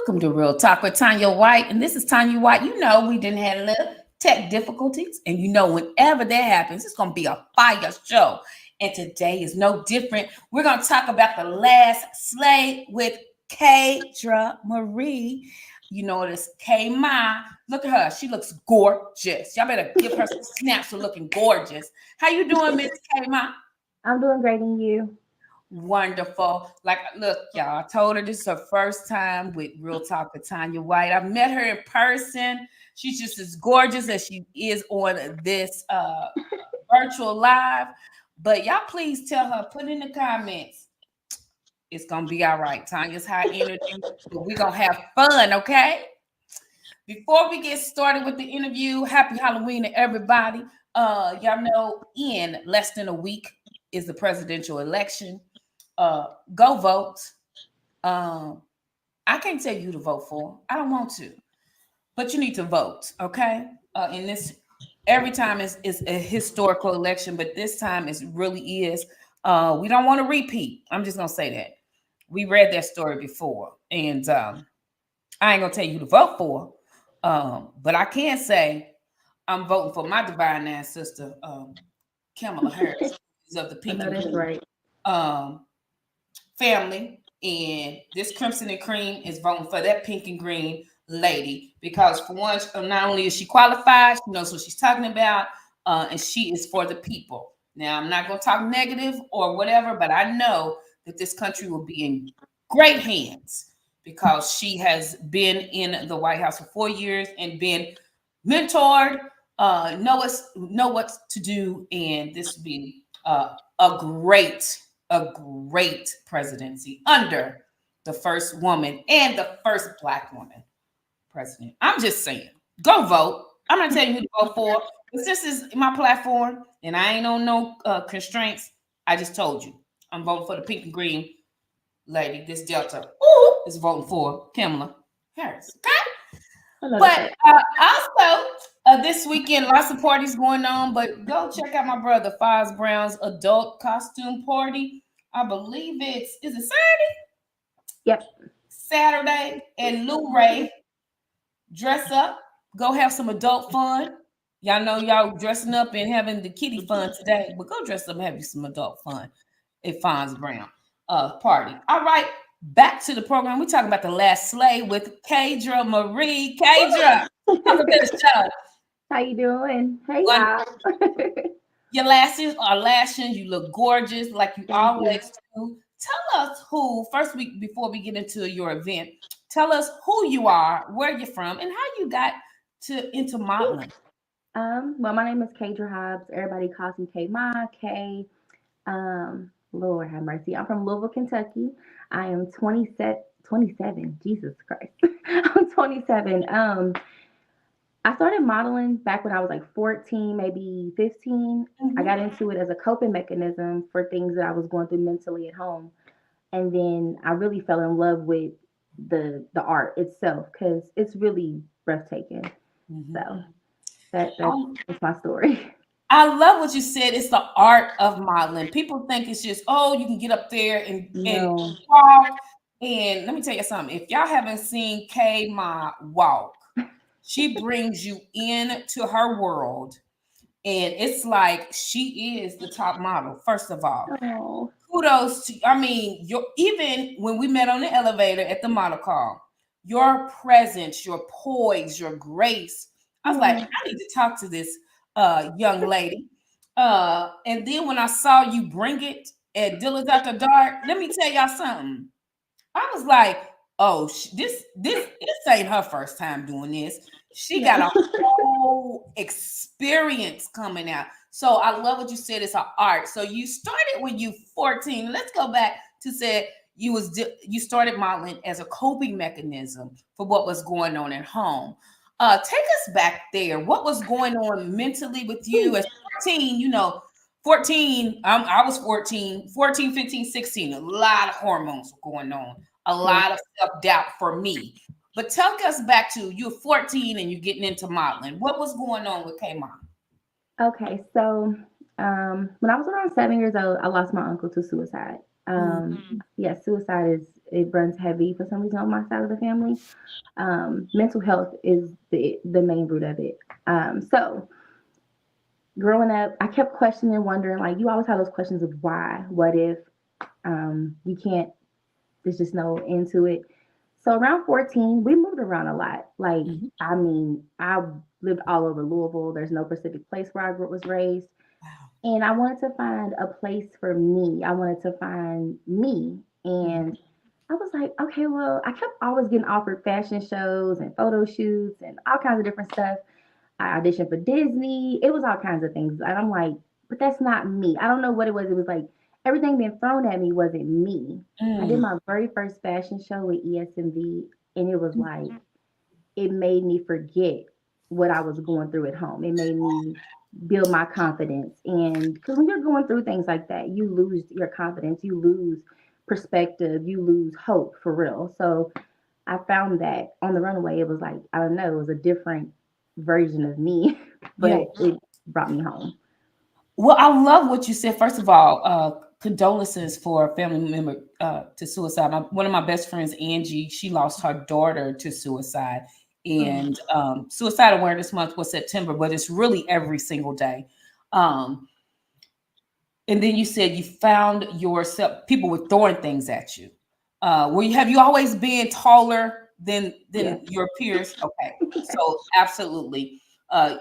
Welcome to Real Talk with Tanya White. And this is Tanya White. You know, we didn't have a little tech difficulties. And you know, whenever that happens, it's going to be a fire show. And today is no different. We're going to talk about the last slay with Kaydra Marie. You know, it's K-Ma. Look at her. She looks gorgeous. Y'all better give her some snaps for looking gorgeous. How you doing, Miss K-Ma? I'm doing great, and you? Wonderful. Like, look, y'all, I told her this is her first time with Real Talk with Tanya White. I've met her in person. She's just as gorgeous as she is on this virtual live. But y'all please tell her, put in the comments, it's going to be all right. Tanya's high energy, but we're going to have fun, okay? Before we get started with the interview, happy Halloween to everybody. Y'all know in less than a week is the presidential election. Go vote. I can't tell you who to vote for. I don't want to, but you need to vote. Okay. In this, every time is a historical election, but this time it really is. We don't want to repeat. I'm just gonna say that we read that story before, and I ain't gonna tell you who to vote for. But I can say I'm voting for my divine ancestor, Kamala Harris, of the Pink and Blue. Right. Family, and this Crimson and Cream is voting for that pink and green lady because for once, not only is she qualified, she knows what she's talking about, and she is for the people. Now, I'm not going to talk negative or whatever, but I know that this country will be in great hands because she has been in the White House for 4 years and been mentored, know what to do, and this will be a great presidency under the first woman and the first Black woman president. I'm just saying, go vote. I'm not telling you who to vote for. But this is my platform, and I ain't on no constraints. I just told you, I'm voting for the pink and green lady. This Delta is voting for Kamala Harris. Okay, but also this weekend, lots of parties going on. But go check out my brother Foz Brown's adult costume party. I believe is it Saturday? Yep. Saturday, and Lou Ray dress up, go have some adult fun. Y'all know y'all dressing up and having the kiddie fun today, but go dress up and have you some adult fun at Foz Brown party. All right, back to the program. We're talking about the last slay with Kaydra Marie. Kaydra, welcome to the show. How you doing? Hey, y'all. Your lashes are lashing. You look gorgeous like you always do. Tell us before we get into your event, tell us who you are, where you're from, and how you got into modeling. Well, my name is Kaydra Hobbs. Everybody calls me K-Ma, K. Lord have mercy. I'm from Louisville, Kentucky. I am 27. Jesus Christ. I'm 27. I started modeling back when I was like 14, maybe 15. I got into it as a coping mechanism for things that I was going through mentally at home. And then I really fell in love with the art itself because it's really breathtaking. So that's my story. I love what you said. It's the art of modeling. People think it's just, you can get up there and walk. And let me tell you something. If y'all haven't seen K-Ma walk, she brings you into her world. And it's like she is the top model, first of all. Oh. Kudos to, even when we met on the elevator at the model call, your presence, your poise, your grace. I was like, I need to talk to this young lady. And then when I saw you bring it at Dillard's After Dark, let me tell y'all something. I was like, this ain't her first time doing this. She got a whole experience coming out. So I love what you said. It's an art. So you started when you 14. Let's go back to say you started modeling as a coping mechanism for what was going on at home. Take us back there. What was going on mentally with you as 14? 14, I was 14, 15, 16. A lot of hormones were going on. A lot of self-doubt for me. But take us back to you're 14 and you're getting into modeling. What was going on with K-Ma? Okay, so when I was around 7 years old, I lost my uncle to suicide. Suicide it runs heavy for some reason on my side of the family. Mental health is the main root of it. So growing up, I kept questioning, wondering, like you always have those questions of why, what if, you can't. There's just no end to it. So around 14, we moved around a lot. Like, Mhm. I mean, I lived all over Louisville. There's no specific place where was raised. Wow. And I wanted to find a place for me. I wanted to find me. Mhm. And I was like, okay, well, I kept always getting offered fashion shows and photo shoots and all kinds of different stuff. I auditioned for Disney. It was all kinds of things. And I'm like, but that's not me. I don't know what it was. It was like everything being thrown at me wasn't me. I did Mm. my very first fashion show with ESMV, and it was like, it made me forget what I was going through at home. It made me build my confidence. And because when you're going through things like that, you lose your confidence, you lose perspective, you lose hope for real. So I found that on the runaway, it was like, I don't know, it was a different version of me, Yeah. but it brought me home. Well, I love what you said. First of all, condolences for a family member to suicide. One of my best friends, Angie, she lost her daughter to suicide. Oh, And Suicide Awareness Month was September, but it's really every single day. Um, and then you said you found yourself, people were throwing things at you. Have you always been taller yeah. than your peers? Okay, so absolutely,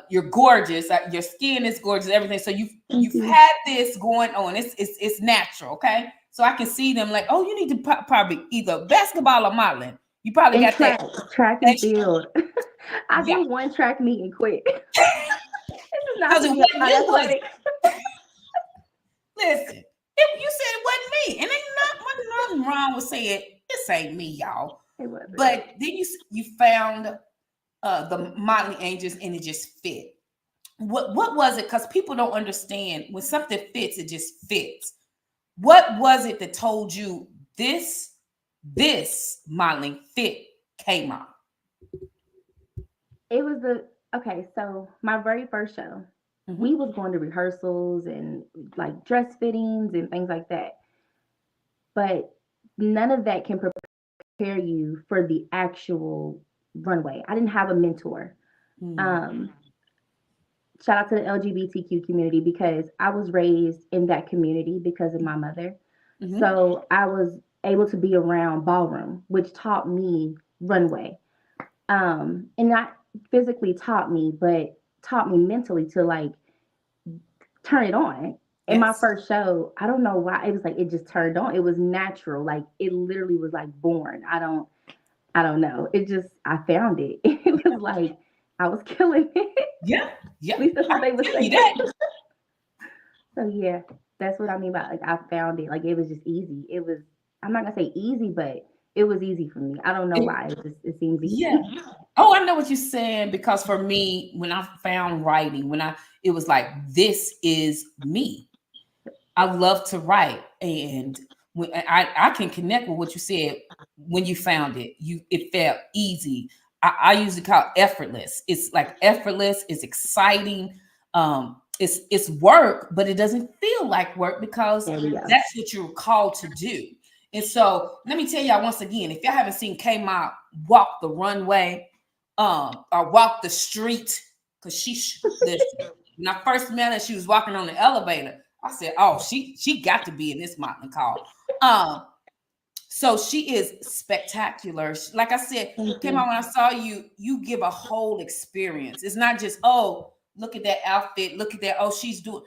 you're gorgeous. Your skin is gorgeous. Everything. So Thank you've you. had this going on. It's natural. Okay, so I can see them like, oh, you need to probably either basketball or modeling. You probably And got that. track and field. I Yeah, did one track meet and quit. This is not because to it be wasn't. unathletic. Listen, you said it wasn't me, and ain't nothing wrong with saying this ain't me, y'all. It wasn't. But then you found the modeling angels, and it just fit. What was it? Because people don't understand when something fits, it just fits. What was it that told you this modeling fit came out? It was the okay. So my very first show, we Mm-hmm. was going to rehearsals and like dress fittings and things like that. But none of that can prepare you for the actual runway. I didn't have a mentor. Mm-hmm. Um, Shout out to the LGBTQ community because I was raised in that community because of my mother. Mm-hmm. So I was able to be around ballroom, which taught me runway. And not physically taught me, but taught me mentally to like turn it on. In my Yes. first show, I don't know why it was like it just turned on. It was natural, like it literally was like born. I don't know. It just I found it. It was like I was killing it. Yeah. At Yeah. least that's I what they can were tell you saying. that. So yeah, that's what I mean by like I found it. Like it was just easy. It was I'm not gonna say easy, but it was easy for me. I don't know why. It seems Yeah. easy. Oh, I know what you're saying because for me, when I found writing, it was like this is me. I love to write, and when I can connect with what you said when you found it. It felt easy. I usually call it effortless. It's like effortless. It's exciting. It's work, but it doesn't feel like work because There we go. that's what you're called to do. And so let me tell y'all once again, if y'all haven't seen K Ma walk the runway, or walk the street, because listen, when I first met her, she was walking on the elevator. I said, "Oh, she got to be in this mountain call." Um, so she is spectacular. Like I said, Thank came out you. when I saw you. You give a whole experience. It's not just oh, look at that outfit. Look at that. Oh, she's doing.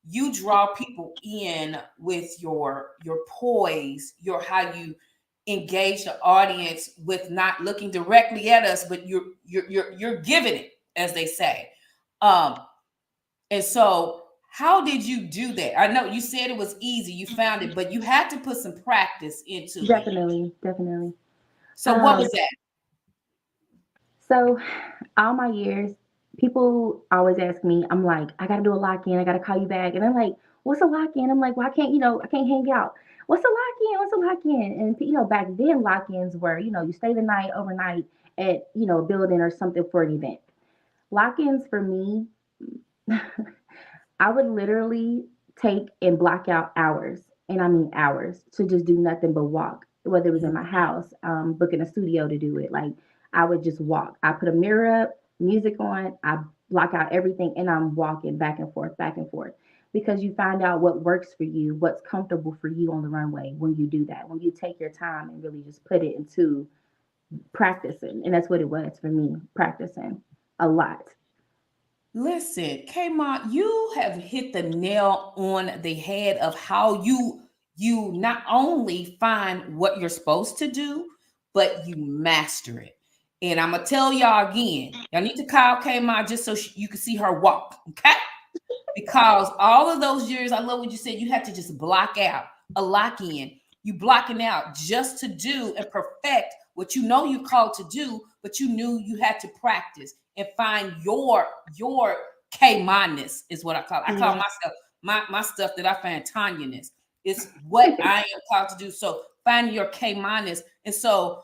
You draw people in with your poise, your how you engage the audience with not looking directly at us, but you're giving it, as they say. Um, and so, how did you do that? I know you said it was easy, you found it, but you had to put some practice into it. Definitely, definitely. So, what Um, was that? so all my years, people always ask me, I'm like, I gotta do a lock in, I gotta call you back. And they're like, what's a lock in? I'm like, why can't, I can't hang out. What's a lock in? What's a lock in? And back then lock ins were, you stay the night overnight at, a building or something for an event. Lock ins for me, I would literally take and block out hours, and I mean hours, to just do nothing but walk. whether it was in my house, booking a studio to do it. Like I would just walk. I put a mirror up, music on, I block out everything, and I'm walking back and forth. Because you find out what works for you, what's comfortable for you on the runway when you do that, when you take your time and really just put it into practicing. And that's what it was for me, practicing a lot. Listen, Kmart, you have hit the nail on the head of how you not only find what you're supposed to do, but you master it. And I'm gonna tell y'all again, y'all need to call Kmart just so you can see her walk, okay? Because all of those years, I love what you said. You had to just block out a lock in. You blocking out just to do and perfect what you know you're called to do, but you knew you had to practice and find your K minus is what I call it. I call Yeah. myself my stuff that I find Tanya-ness. It's what I am called to do. So finding your K minus. And so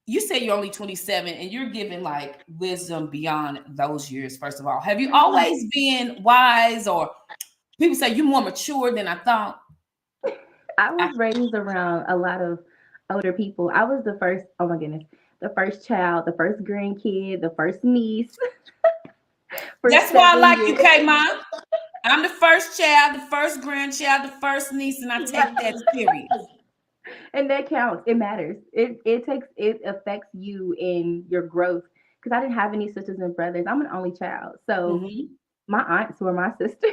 you say you're only 27 and you're giving like wisdom beyond those years. First of all, have you always been wise, or people say you're more mature than I thought? I I, was raised around a lot of older people. I was the first, oh my goodness, the first child, the first grandkid, the first niece for that's why I 7 like you, years. K Mom. I'm the first child, the first grandchild, the first niece, and I take that serious. And that counts. It matters. It affects you in your growth. Because I didn't have any sisters and brothers. I'm an only child. So Mm-hmm. my aunts were my sister.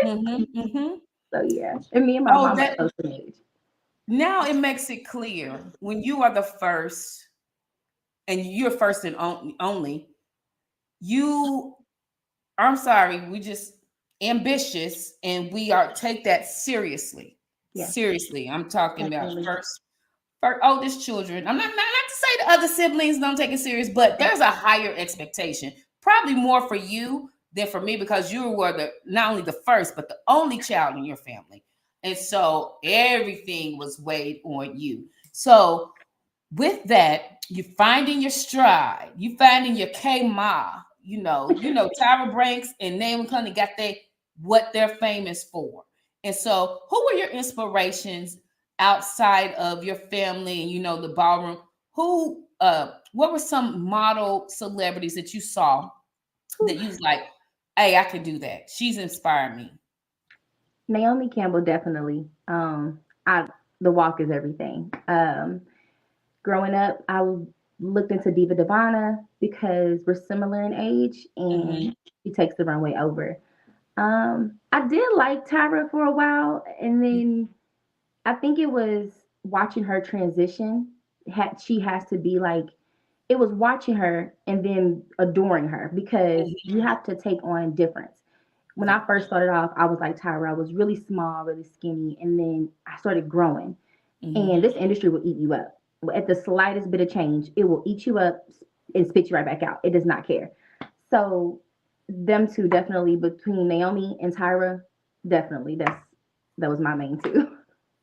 Mm-hmm. Mm-hmm. So yeah. And me and my Oh, mom are that close in age. now it makes it clear when you are the first and you're first and only, you I'm sorry, we just ambitious and we are take that seriously. Yes, Seriously. I'm talking about definitely. first oldest children. I'm not to say the other siblings don't take it serious, but there's a higher expectation. Probably more for you than for me because you were the not only the first, but the only child in your family. And so everything was weighed on you. So with that, you finding your stride, you finding your K Ma, Tyra Banks and Name Cunny got they what they're famous for. And so who were your inspirations outside of your family and the ballroom? Who what were some model celebrities that you saw Whew. that you was like, hey, I could do that. She's inspired me. Naomi Campbell definitely. I the walk is everything. Growing up, looked into Diva Divana because we're similar in age, Mm-hmm. and she takes the runway over. I did like Tyra for a while, and then I think it was watching her transition. She has to be like, it was watching her and then adoring her because you have to take on difference. When Yeah. I first started off, I was like Tyra. I was really small, really skinny, and then I started growing. Mm-hmm. And this industry will eat you up. At the slightest bit of change, it will eat you up and spit you right back out. It does not care. So them two definitely between Naomi and Tyra, definitely that was my main two.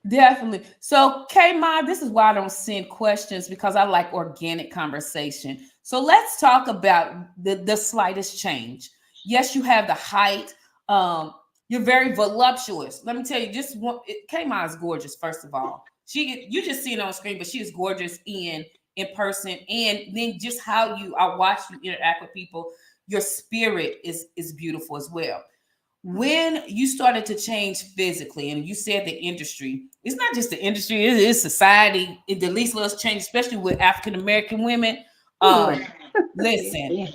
Definitely. So, K Ma, this is why I don't send questions because I like organic conversation. So let's talk about the slightest change. Yes, you have the height. You're very voluptuous. Let me tell you, K Ma is gorgeous. First of all, you just see it on screen, but she is gorgeous in person, and then just how I watch you interact with people. Your spirit is beautiful as well. When you started to change physically, and you said the industry, it's not just the industry, it is society. It the least little change, especially with African American women. Ooh, Um, listen. yeah.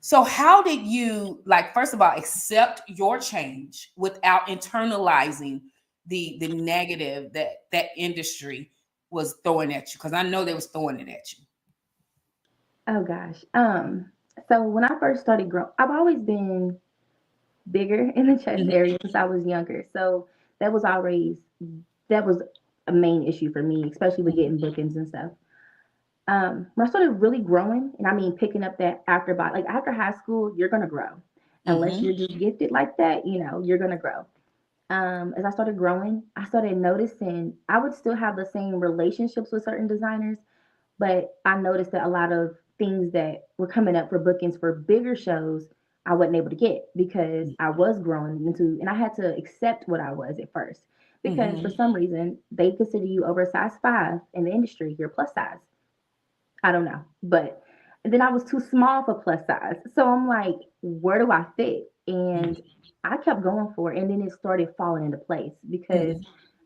So how did you like first of all accept your change without internalizing the negative that industry was throwing at you? Because I know they was throwing it at you. Oh gosh. So when I first started growing, I've always been bigger in the chest Mhm, area since I was younger. So that was always that was a main issue for me, especially with mhm, getting bookings and stuff. When I started really growing, and I mean picking up that after body, like after high school, you're gonna grow. Unless mhm, you're just gifted like that, you're gonna grow. As I started growing, I started noticing I would still have the same relationships with certain designers, but I noticed that a lot of things that were coming up for bookings for bigger shows, I wasn't able to get because I was growing into, and I had to accept what I was at first because for some reason they consider you over a size 5 in the industry. You're plus size. I don't know, but then I was too small for plus size. So I'm like, where do I fit? And I kept going for it, and then it started falling into place because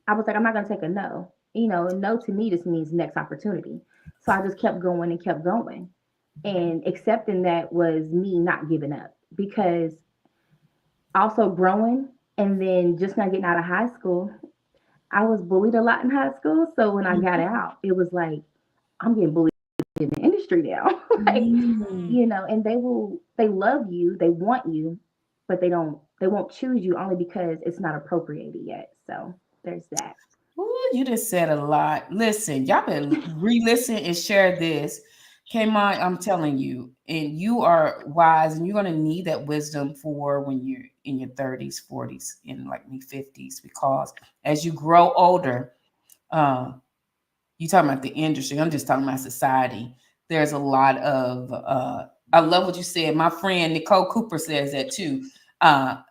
I was like, I'm not gonna take a no. No to me just means next opportunity. So I just kept going and kept going. And accepting that was me not giving up because also growing and then just not getting out of high school. I was bullied a lot in high school. So when I got out, it was like, I'm getting bullied in the industry now. Like, and they love you, they want you, but they won't choose you only because it's not appropriated yet. So there's that. Ooh, you just said a lot. Listen, y'all better re-listen and share this. Kmon, I'm telling you, and you are wise, and you're gonna need that wisdom for when you're in your 30s, 40s, and like me 50s, because as you grow older, uh, you talking about the industry. I'm just talking about society. There's a lot of I love what you said. My friend Nicole Cooper says that too.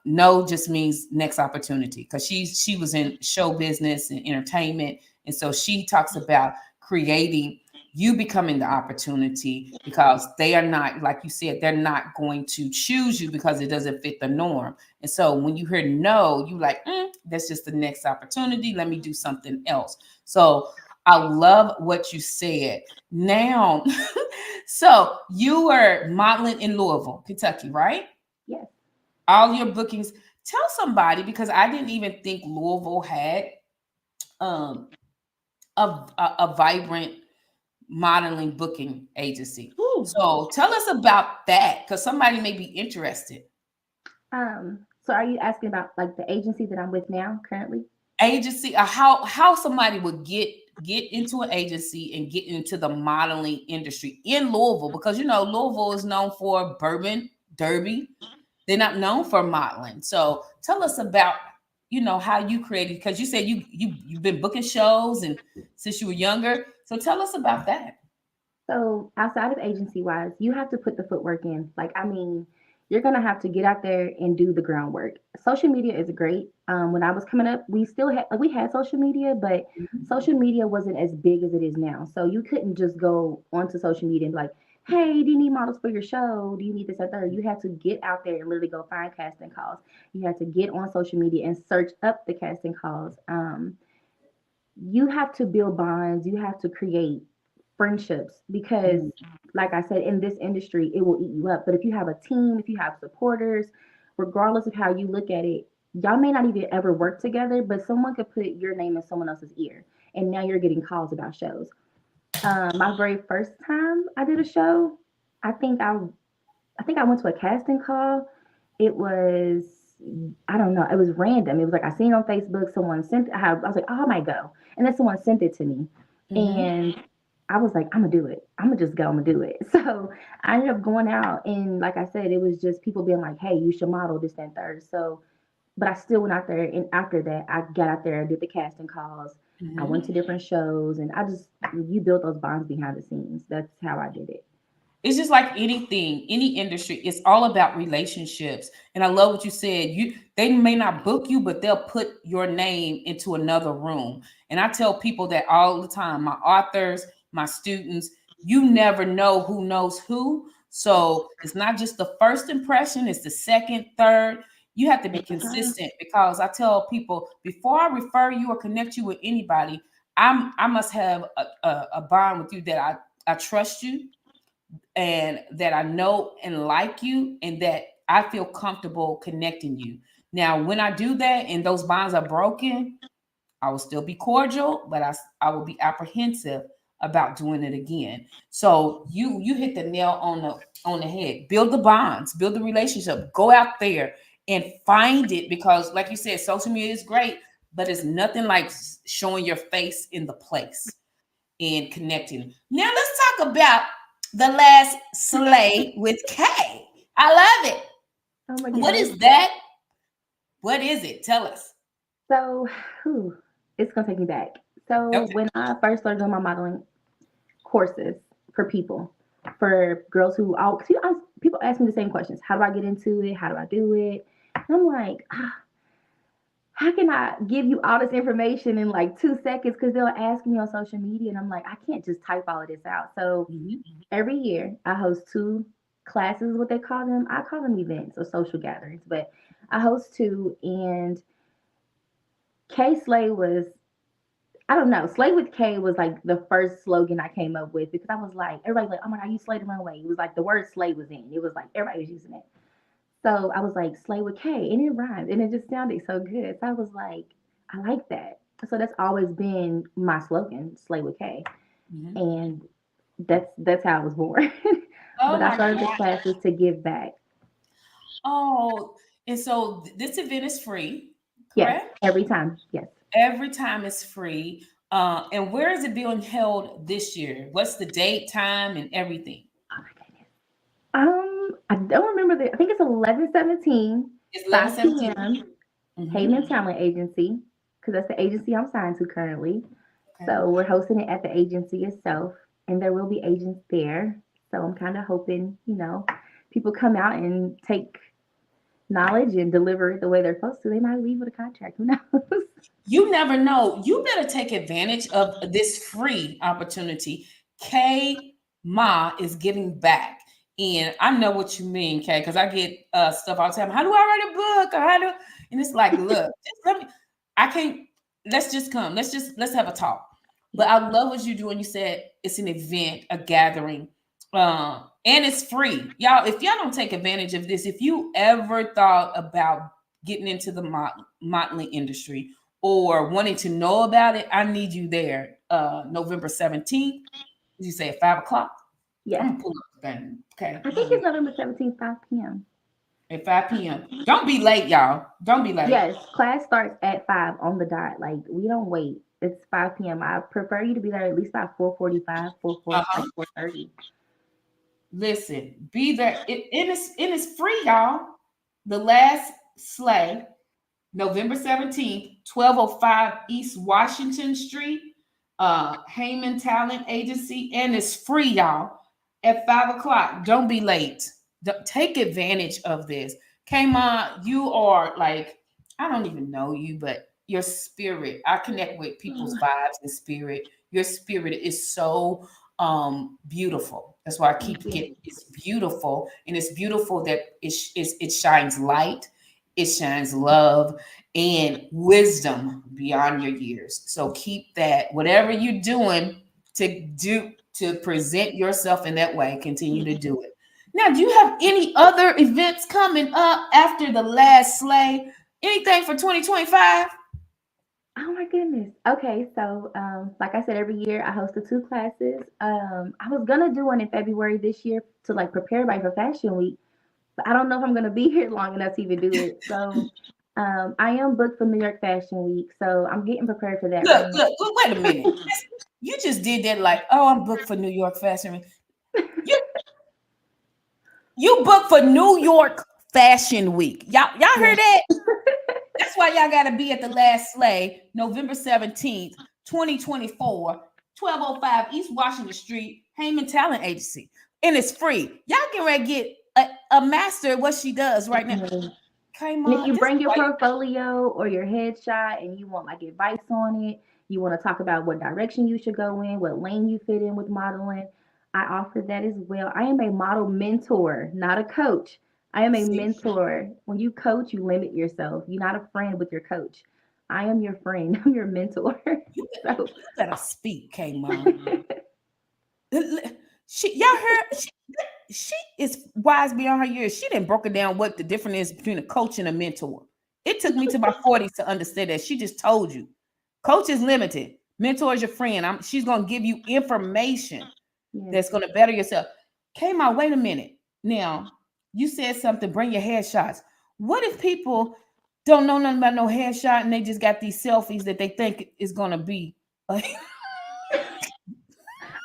No just means next opportunity because she was in show business and entertainment, and so she talks about creating you becoming the opportunity because they are not, like you said, they're not going to choose you because it doesn't fit the norm. And so when you hear no, you like, that's just the next opportunity. Let me do something else. So I love what you said. Now, so you were modeling in Louisville, Kentucky, right? Yes. All your bookings. Tell somebody because I didn't even think Louisville had um, a vibrant modeling booking agency. Ooh. So tell us about that because somebody may be interested. So are you asking about like the agency that I'm with now currently? Agency, how somebody would get into an agency and get into the modeling industry in Louisville because Louisville is known for bourbon derby. They're not known for modeling. So tell us about how you created because you said you've been booking shows and since you were younger. So tell us about that. So outside of agency wise, you have to put the footwork in. Like, I mean, you're gonna have to get out there and do the groundwork. Social media is great. When I was coming up, we still had we had social media, but social media wasn't as big as it is now. So you couldn't just go onto social media and be like, "Hey, do you need models for your show? Do you need this and third?" You had to get out there and literally go find casting calls. You had to get on social media and search up the casting calls. You have to build bonds. You have to create friendships because like I said, in this industry it will eat you up, but if you have a team, if you have supporters, regardless of how you look at it, y'all may not even ever work together, but someone could put your name in someone else's ear and now you're getting calls about shows. My very first time I did a show, i think i I think I went to a casting call. It was, I don't know, it was random. It was like I seen it on Facebook. Someone sent. I was like, oh, I might go, and then someone sent it to me, and I was like, I'm gonna do it. I'm gonna just go. I'm gonna do it. So I ended up going out, and like I said, it was just people being like, hey, you should model this and third. So, but I still went out there, and after that, I got out there, did the casting calls. I went to different shows, and I just you build those bonds behind the scenes. That's how I did it. It's just like anything, any industry. It's all about relationships. And I love what you said. They may not book you, but they'll put your name into another room. And I tell people that all the time. My authors, my students, you never know who knows who. So it's not just the first impression, it's the second, third. You have to be consistent because I tell people before I refer you or connect you with anybody, I must have a bond with you that I trust you and that I know and like you and that I feel comfortable connecting you. Now, when I do that and those bonds are broken, I will still be cordial, but I will be apprehensive about doing it again. So you hit the nail on the head. Build the bonds, build the relationship, go out there and find it because like you said, social media is great, but it's nothing like showing your face in the place and connecting. Now let's talk about the last slay with K. I love it. Oh my What goodness. is that? What is it? Tell us. So, it's gonna take me back. So Okay. when I first started doing my modeling courses for people, for girls who all, people ask me the same questions. How do I get into it? How do I do it? And I'm like, how can I give you all this information in like 2 seconds? Because they'll ask me on social media, and I'm like, I can't just type all of this out. So Mhm. every year, I host two classes, what they call them. I call them events or social gatherings, but I host two. And K Slay was, I don't know, Slay with K was like the first slogan I came up with because I was like, everybody's like, oh my God, you slay the runway. It was like the word slay was in. It was like everybody was using it. So I was like, Slay with K, and it rhymed, and it just sounded so good. So I was like, I like that. So that's always been my slogan, Slay with K, Mhm. and that's how I was born. Oh But I my started the God. classes to give back. Oh, and so this event is free, Yes, correct? every time. Yes. Every time is free. And where is it being held this year? What's the date, time, and everything? Oh my goodness. I don't remember the. I think it's 11/17, It's 5 11/17. p.m. Mm-hmm. Heyman Talent Agency, because that's the agency I'm signed to currently. Okay. So we're hosting it at the agency itself, and there will be agents there. So I'm kind of hoping, people come out and take knowledge and deliver it the way they're supposed to. They might leave with a contract. Who knows? You never know. You better take advantage of this free opportunity. K Ma is giving back. And I know what you mean, Kay, because I get stuff all the time. How do I write a book? Or how do and it's like, look, just let me I can't let's just come. Let's have a talk. But Yeah. I love what you do when you said it's an event, a gathering. And it's free. Y'all, if y'all don't take advantage of this, if you ever thought about getting into the modeling industry, or wanting to know about it, I need you there. November 17th. Did you say at 5 o'clock? I'm Yes. gonna pull up the thing. Okay. I think it's November 17th, 5 p.m. At 5 p.m. Don't be late, y'all. Don't be late. Yes, class starts at 5 on the dot. Like, we don't wait. It's 5 p.m. I prefer you to be there at least by 4:45, 4:40, like Uh-huh. 4:30. Listen, be there. It is free, y'all. The last sleigh, November 17th, 1205 East Washington Street, Heyman Talent Agency, and it's free, y'all, at 5 o'clock. Don't be late. Take advantage of this. Kama, you are like, I don't even know you, but your spirit, I connect with people's vibes and spirit. Your spirit is so beautiful. That's why I Thank keep you. getting it's beautiful, and it's beautiful that it shines light, it shines love and wisdom beyond your years. So keep that, whatever you're doing to present yourself in that way, continue to do it. Now, do you have any other events coming up after the last sleigh? Anything for 2025? Oh my goodness. Okay, so like I said, every year I host the two classes. I was gonna do one in February this year to like prepare everybody for Fashion Week, but I don't know if I'm gonna be here long enough to even do it. So I am booked for New York Fashion Week, so I'm getting prepared for that right Look, now. look, wait a minute. You just did that like, oh, I'm booked for New York Fashion Week. You you booked for New York Fashion Week. Y'all Yeah. heard that? That's why y'all got to be at the last sleigh, November 17th, 2024, 1205 East Washington Street, Heyman Talent Agency. And it's free. Y'all can ready to get a master of what she does right now. Definitely. Come And if on, you this is bring your why portfolio or your headshot and you want like advice on it, you want to talk about what direction you should go in, what lane you fit in with modeling, I offer that as well. I am a model mentor, not a coach. I am a see, mentor. When you coach, you limit yourself. You're not a friend with your coach. I am your friend. I'm your mentor. So, you better speak, Kmon. She y'all heard she is wise beyond her years. She didn't broke it down what the difference is between a coach and a mentor. It took me to my 40s to understand that. She just told you. Coach is limited. Mentor is your friend. She's gonna give you information yes. that's gonna better yourself. Came out, wait a minute. Now, you said something, bring your headshots. What if people don't know nothing about no headshot and they just got these selfies that they think is gonna be like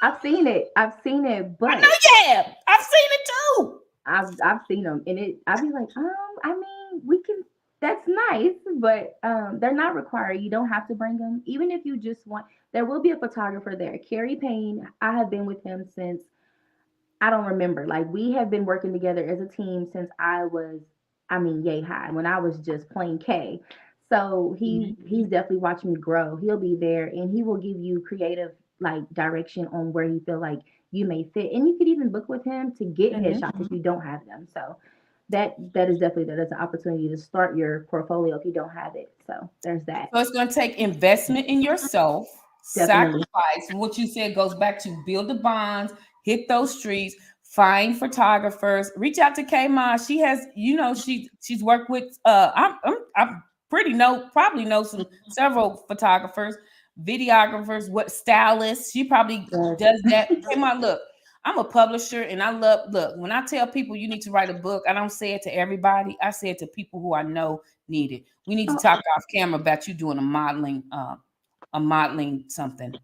I've seen it. I've seen it, I know but you have. I've seen it too. I've seen them, and I'd be like, I mean, we can. That's nice, but they're not required. You don't have to bring them, even if you just want. There will be a photographer there. Kerry Payne, I have been with him since I don't remember. Like, we have been working together as a team since I was, I mean, yay high when I was just plain K. So he's Mhm. definitely watching me grow. He'll be there and he will give you creative like direction on where you feel like you may fit. And you could even book with him to get Mhm. headshots if you don't have them. So that is definitely that's an opportunity to start your portfolio if you don't have it. So there's that. So it's going to take investment in yourself, Definitely. sacrifice. What you said goes back to build the bonds, hit those streets, find photographers, reach out to K Ma. She has, she's worked with. I'm pretty probably know some several photographers, videographers, what stylists. She probably Yes. does that. K Ma, look. I'm a publisher and I love look when I tell people you need to write a book, I don't say it to everybody. I say it to people who I know need it. We need to Oh, talk off camera about you doing a modeling something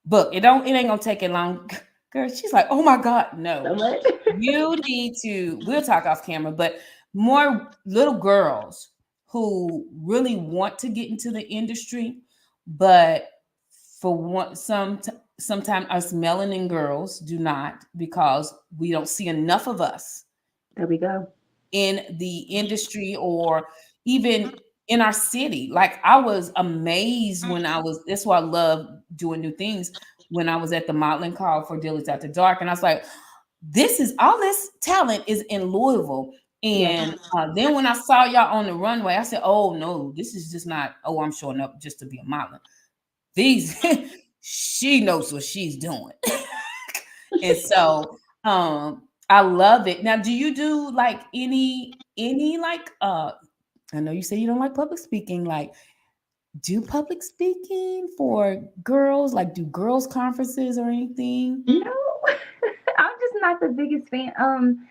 book. It ain't gonna take it long. Girl, she's like, oh my God, no. so much. You need to, we'll talk off camera, but more little girls who really want to get into the industry, but for one, sometimes us melanin girls do not because we don't see enough of us There we go. in the industry or even in our city. Like I was amazed when that's why I love doing new things. When I was at the modeling call for Dilly's After Dark, and I was like, this is all this talent is in Louisville. Yes. And then when I saw y'all on the runway, I said, oh no, this is just not, oh, I'm showing up just to be a model. These, she knows what she's doing. And so I love it. Now, do you do like any like I know you say you don't like public speaking, like do public speaking for girls, like do girls conferences or anything? No, I'm just not the biggest fan. I'm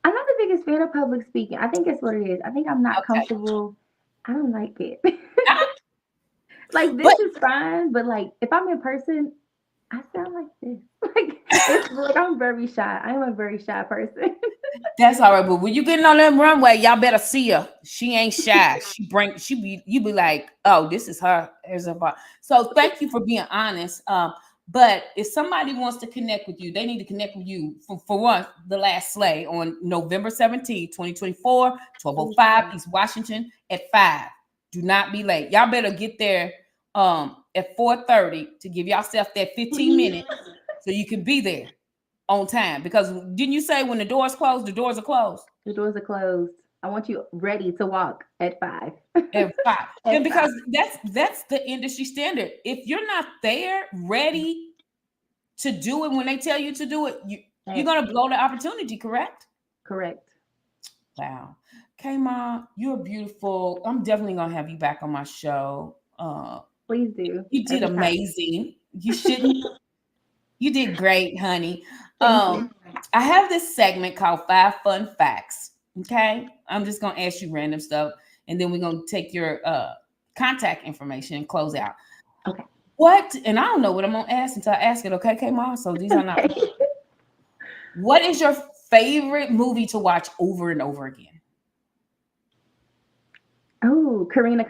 not the biggest fan of public speaking. I think it's what it is. I think I'm not Okay. comfortable. I don't like it. Ah, Like but this is fine, but like if I'm in person, I sound like this. Like it's like I'm very shy. I am a very shy person. that's all right. But when you getting on that runway, y'all better see her. She ain't shy. You be like, oh, this is her. Here's her bar. So thank you for being honest. But if somebody wants to connect with you, they need to connect with you for one, the last sleigh on November 17th, 2024, 12:05 East Washington at 5. Do not be late. Y'all better get there at 4:30 to give yourself that 15 Please. minutes so you can be there on time because didn't you say when the doors close, the doors are closed The doors are closed. I want you ready to walk at 5. at 5? And At 5. because that's the industry standard. If you're not there ready to do it when they tell you to do it, you're At, gonna blow the opportunity, correct? correct. Wow. Okay, Ma, you're beautiful. I'm definitely gonna have you back on my show. Please do. You did Every time. amazing. You shouldn't. You did great, honey. Thank you. I have this segment called Five Fun Facts. Okay. I'm just gonna ask you random stuff and then we're gonna take your contact information and close out. Okay. What and I don't know what I'm gonna ask until I ask it, okay, Mom? So these are not Okay. what is your favorite movie to watch over and over again? Oh, Karina.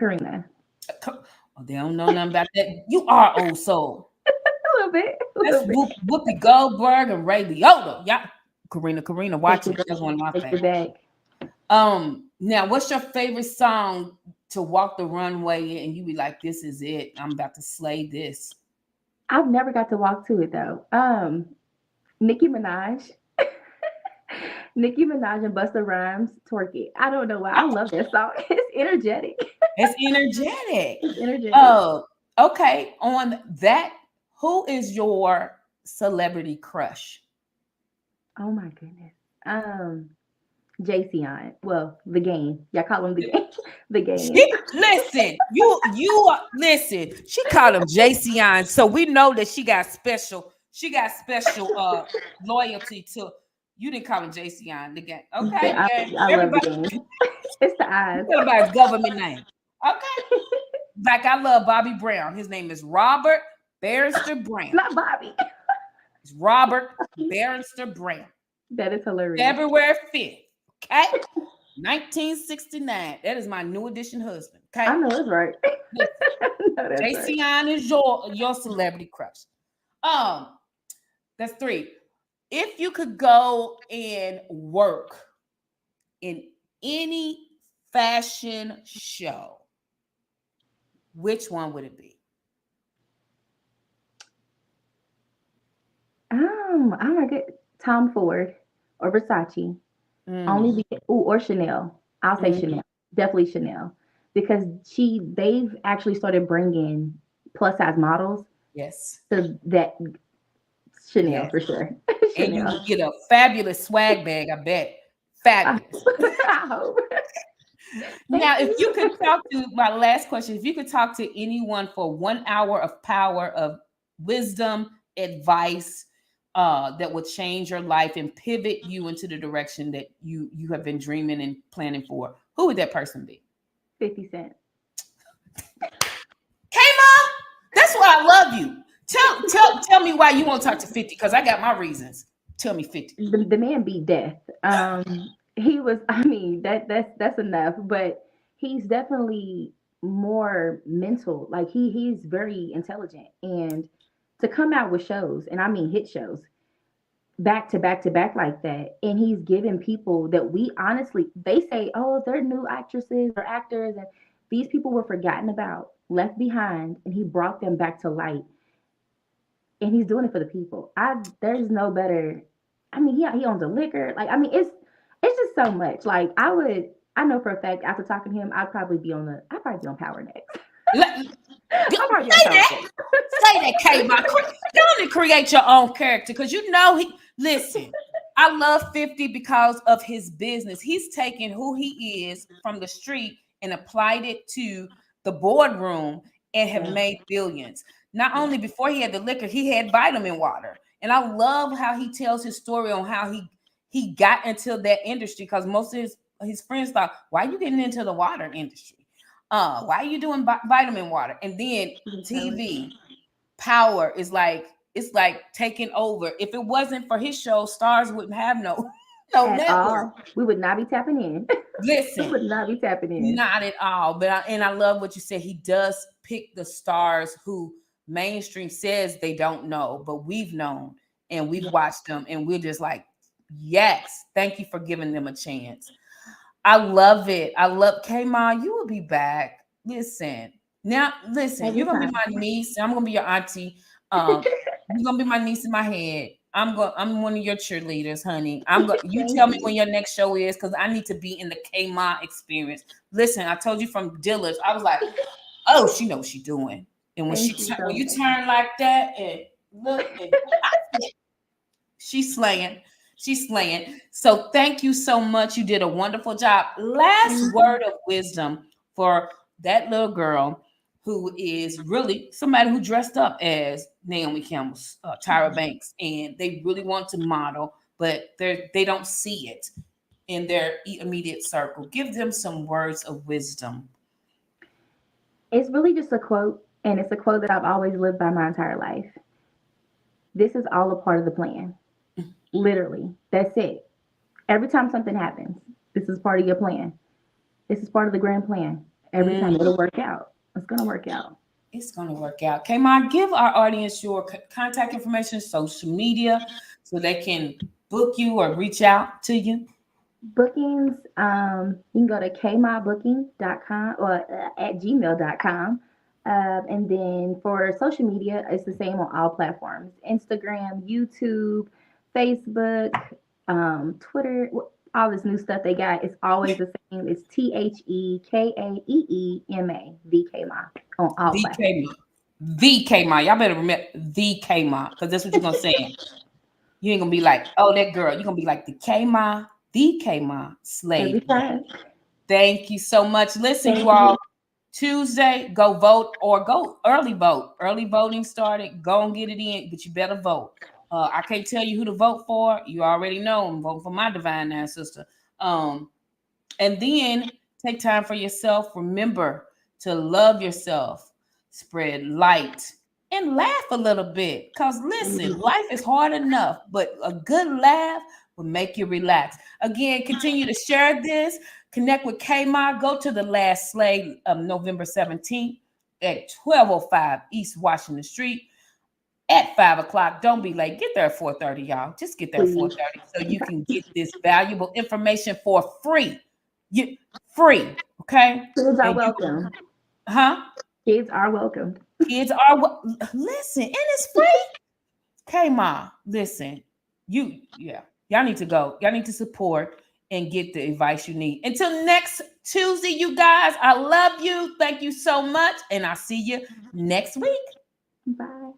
Oh, they don't know nothing about that. You are old soul. A little bit. A That's little bit. Whoopi Goldberg and Ray Liotta. Yeah. Karina, Take watch it it. That's one of my back. Take it favorites. back. Now what's your favorite song to walk the runway and you be like, this is it. I'm about to slay this. I've never got to walk to it though. Nicki Minaj. Nicki Minaj and Busta Rhymes twerk it. I don't know why. I love that song. It's energetic. It's energetic. It's energetic. Oh, okay. On that, who is your celebrity crush? Oh my goodness. JC on. Well, the game. Y'all call him the game. The game. Listen, listen. She called him JC, so we know that she got special. She got special loyalty to. You didn't call him JC the game. Okay, Yeah, gang. I love the Everybody, game. It's the eyes. everybody's government name. Okay. Like I love Bobby Brown. His name is Robert Barrister It's Brown. not Bobby. It's Robert Barrister Brown. That is hilarious. February 5th. Okay. 1969. That is my new edition husband. Okay. I know it's right. I know that's right. JC is your celebrity crush. Um, that's 3. If you could go and work in any fashion show, which one would it be? I'm gonna get Tom Ford or Versace. Mm, Only because, or Chanel. I'll say mm, Chanel. Definitely Chanel. Because they've actually started bringing plus size models yes, to that Chanel yes. for sure. And you Chanel. would get a fabulous swag bag, I bet. I, Fabulous. I hope. Thank Now, if you could you. talk to my last question, if you could talk to anyone for 1 hour of power, of wisdom, advice, that would change your life and pivot you into the direction that you have been dreaming and planning for, who would that person be? 50 Cent. Kayla, that's why I love you. Tell me why you won't talk to 50, because I got my reasons. Tell me 50. The man beat death. He was. I mean, that's enough. But he's definitely more mental. Like he's very intelligent, and to come out with shows, and I mean hit shows, back to back to back like that, and he's giving people that we honestly, they say, oh, they're new actresses or actors, and these people were forgotten about, left behind, and he brought them back to light, and he's doing it for the people. There's no better. I mean, yeah, he owns a liquor. Like, I mean, it's just so much. Like, I know for a fact after talking to him, I'd probably be on Power next. Let, I'll probably be on say Power that. next. Say that, K. Go on and create your own character, because you know he. Listen, I love 50 because of his business. He's taken who he is from the street and applied it to the boardroom and have Yeah, made billions. Not yeah. only before he had the liquor, he had vitamin water, and I love how he tells his story on how he got into that industry, because most of his friends thought, "Why are you getting into the water industry? Why are you doing vitamin water?" And then He's intelligent. TV power is like, it's like taking over. If it wasn't for his show, stars wouldn't have no no At network. all. We would not be tapping in. We Listen, would not be tapping in. not at all. But I love what you said. He does pick the stars who mainstream says they don't know, but we've known and we've Yeah. watched them, and we're just like, yes, thank you for giving them a chance. I love it. I love K-Ma. You will be back. Listen. Now, listen, you're Every gonna be my time. niece. I'm gonna be your auntie. You're gonna be my niece in my head. I'm one of your cheerleaders, honey. You Thank tell me when you. your next show is, because I need to be in the K-Ma experience. Listen, I told you from Dillard's, I was like, oh, she knows what she's doing. And Thank you so when you much. turn like that and look, and she's slaying. She's slaying. So thank you so much. You did a wonderful job. Last Thank word you. of wisdom for that little girl who is really somebody who dressed up as Naomi Campbell's Tyra Banks, and they really want to model, but they don't see it in their immediate circle. Give them some words of wisdom. It's really just a quote, and it's a quote that I've always lived by my entire life. This is all a part of the plan. Literally. That's it. Every time something happens, this is part of your plan. This is part of the grand plan. Every time Mm. it'll work out. It's gonna work out. It's going to work out. Kmon, give our audience your contact information, social media, so they can book you or reach out to you. Bookings, you can go to kmybooking.com or at gmail.com. And then for social media, it's the same on all platforms: Instagram, YouTube, Facebook, Twitter, all this new stuff they got. It's always the same. It's TheKaeema, the Kma, on all The platforms. Kmon. The Kmon. Y'all better remember the Kmon, because that's what you're going to say. You ain't going to be like, oh, that girl. You're going to be like the Kmon Every slave. time. Thank you so much. Listen, you Thank all, you. Tuesday, go vote or go early vote. Early voting started. Go and get it in, but you better vote. I can't tell you who to vote for. You already know. I'm voting for my divine ancestor. Um, and then take time for yourself. Remember to love yourself, spread light, and laugh a little bit. Because listen, Please. life is hard enough, but a good laugh will make you relax. Again, continue to share this. Connect with Kmart. Go to the last slay of November 17th at 1205 East Washington Street at 5 o'clock. Don't be late. Get there at 4:30, y'all. Just get there at Please. 4:30 so you can get this valuable information for free. You free, okay? Kids are And you, welcome. huh? Kids are welcome. Kids are listen, and it's free. Okay, ma, listen, y'all need to go. Y'all need to support and get the advice you need. Until next Tuesday, you guys, I love you. Thank you so much, and I'll see you next week. Bye.